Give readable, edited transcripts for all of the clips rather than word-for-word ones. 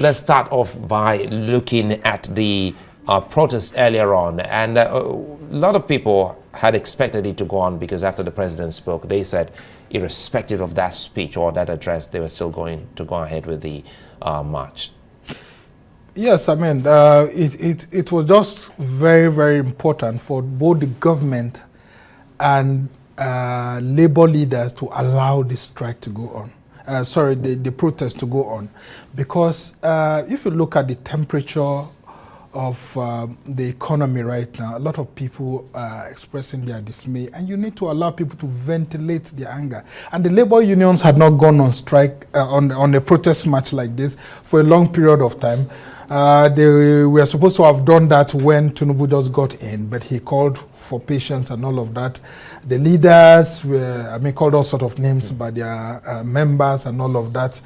let's start off by looking at the protest earlier on. And a lot of people had expected it to go on because after the president spoke, they said, irrespective of that speech or that address, they were still going to go ahead with the march. Yes, I mean, it was just very, very important for both the government and labor leaders to allow the strike to go on. The protest to go on. Because if you look at the temperature of the economy right now, a lot of people are expressing their dismay, and you need to allow people to ventilate their anger. And the labor unions had not gone on strike, on a protest march like this for a long period of time. They were supposed to have done that when Tinubu just got in, but he called for patience and all of that. The leaders were, called all sorts of names by their members and all of that.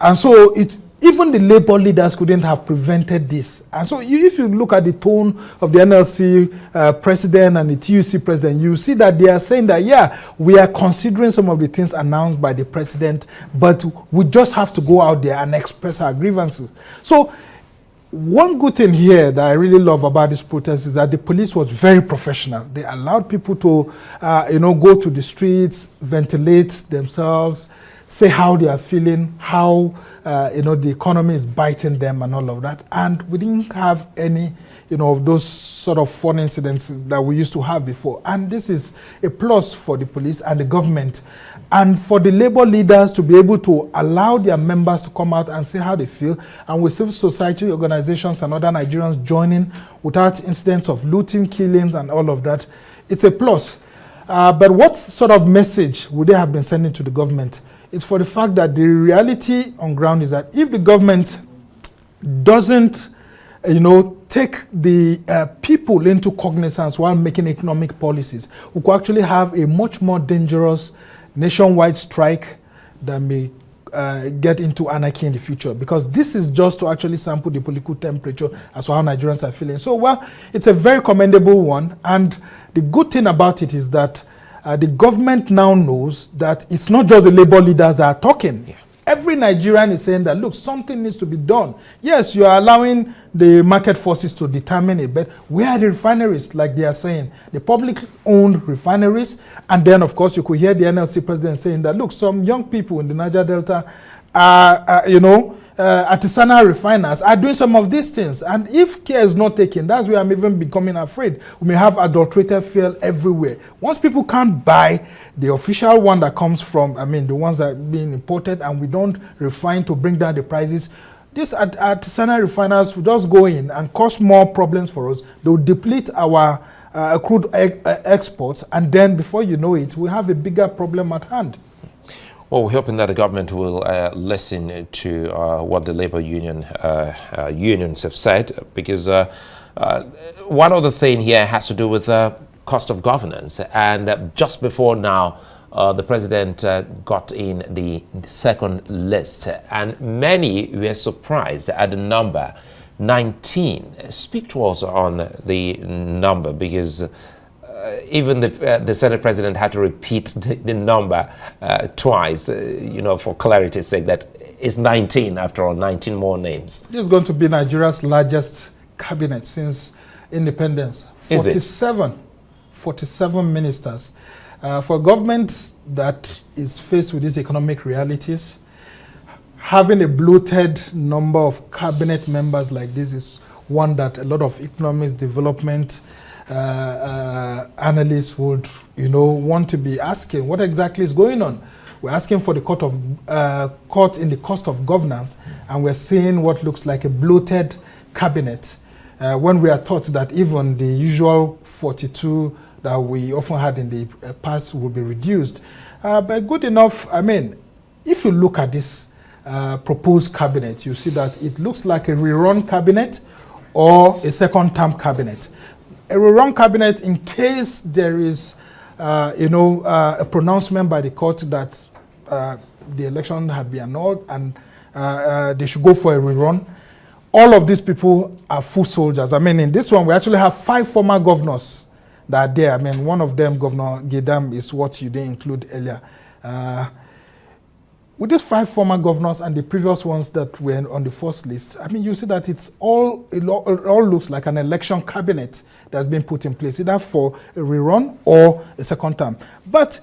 And so even the labor leaders couldn't have prevented this. And so if you look at the tone of the NLC president and the TUC president, you see that they are saying that, yeah, we are considering some of the things announced by the president, but we just have to go out there and express our grievances. So one good thing here that I really love about this protest is that the police was very professional. They allowed people to, go to the streets, ventilate themselves, say how they are feeling, how, the economy is biting them and all of that. And we didn't have any, of those sort of fun incidents that we used to have before. And this is a plus for the police and the government. And for the labor leaders to be able to allow their members to come out and say how they feel, and with civil society organizations and other Nigerians joining without incidents of looting, killings, and all of that, it's a plus. But what sort of message would they have been sending to the government? It's for the fact that the reality on ground is that if the government doesn't, take the people into cognizance while making economic policies, we could actually have a much more dangerous nationwide strike that may get into anarchy in the future, because this is just to actually sample the political temperature as to how Nigerians are feeling. So, well, it's a very commendable one, and the good thing about it is that the government now knows that it's not just the labor leaders that are talking. Yeah. Every Nigerian is saying that, look, something needs to be done. Yes, you are allowing the market forces to determine it, but where are the refineries, like they are saying? The public-owned refineries. And then, of course, you could hear the NLC president saying that, look, some young people in the Niger Delta are, artisanal refiners are doing some of these things. And if care is not taken, that's where I'm even becoming afraid. We may have adulterated fuel everywhere. Once people can't buy the official one that comes from, the ones that are being imported, and we don't refine to bring down the prices, these artisanal refiners will just go in and cause more problems for us. They will deplete our crude exports, and then before you know it, we have a bigger problem at hand. Well, we're hoping that the government will listen to what the labor unions have said, because one other thing here has to do with cost of governance. And just before now, the president got in the second list, and many were surprised at the number 19. Speak to us on the number, because even the Senate president had to repeat the number twice, for clarity's sake, that it's 19 after all, 19 more names. This is going to be Nigeria's largest cabinet since independence. 47 ministers. For a government that is faced with these economic realities, having a bloated number of cabinet members like this is one that a lot of economics development analysts would, want to be asking, what exactly is going on? We're asking for the cut in the cost of governance, and we're seeing what looks like a bloated cabinet, when we are taught that even the usual 42 that we often had in the past will be reduced. But good enough, if you look at this proposed cabinet, you see that it looks like a rerun cabinet or a second-term cabinet. A rerun cabinet in case there is, a pronouncement by the court that the election had been annulled and they should go for a rerun. All of these people are full soldiers. In this one, we actually have 5 former governors that are there. One of them, Governor Gedam, is what you didn't include earlier. with these 5 former governors and the previous ones that were on the first list, I mean, you see that it all looks like an election cabinet that's been put in place, either for a rerun or a second term. But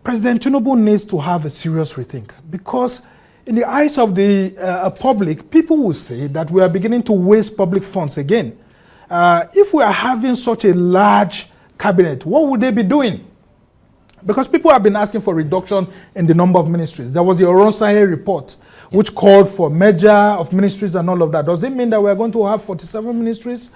President Tinubu needs to have a serious rethink, because in the eyes of the public, people will say that we are beginning to waste public funds again. If we are having such a large cabinet, what would they be doing? Because people have been asking for reduction in the number of ministries. There was the Oronsaye report, which called for merger of ministries and all of that. Does it mean that we are going to have 47 ministries?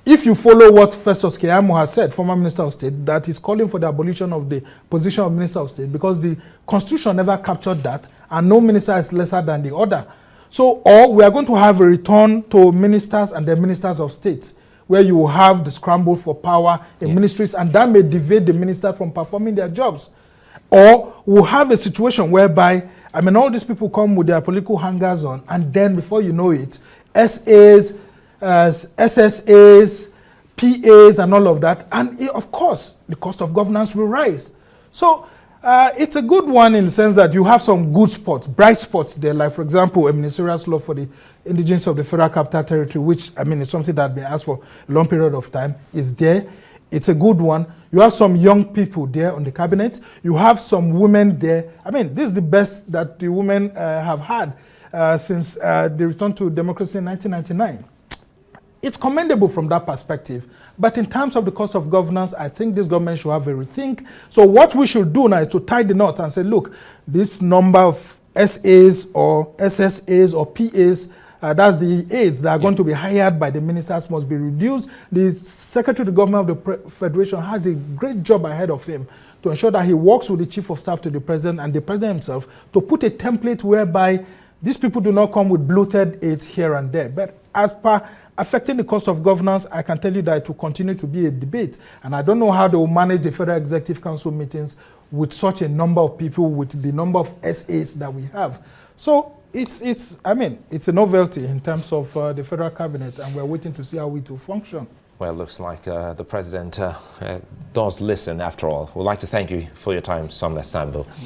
If you follow what Festus Keyamo has said, former Minister of State, that he's calling for the abolition of the position of Minister of State, because the Constitution never captured that, and no minister is lesser than the other. So, or we are going to have a return to ministers and the ministers of state, where you will have the scramble for power in ministries, and that may deviate the minister from performing their jobs. Or we'll have a situation whereby, I mean, all these people come with their political hangers on, and then before you know it, SAs, SSAs, PAs, and all of that. And of course, the cost of governance will rise. So it's a good one in the sense that you have some good spots, bright spots there, like, for example, a ministerial law for the indigenes of the Federal Capital Territory, which, I mean, is something that has been asked for a long period of time, is there. It's a good one. You have some young people there on the cabinet. You have some women there. I mean, this is the best that the women have had since the return to democracy in 1999. It's commendable from that perspective. But in terms of the cost of governance, I think this government should have a rethink. So what we should do now is to tie the knots and say, look, this number of SAs or SSAs or PAs, that's the aides that are going to be hired by the ministers, must be reduced. The Secretary of the Government of the Federation has a great job ahead of him to ensure that he works with the Chief of Staff to the President and the President himself to put a template whereby these people do not come with bloated aides here and there. But as per affecting the cost of governance, I can tell you that it will continue to be a debate. And I don't know how they will manage the Federal Executive Council meetings with such a number of people, with the number of SAs that we have. So it's a novelty in terms of the Federal Cabinet, and we're waiting to see how it will function. Well, it looks like the President does listen after all. We'd like to thank you for your time, Sumner Sambo.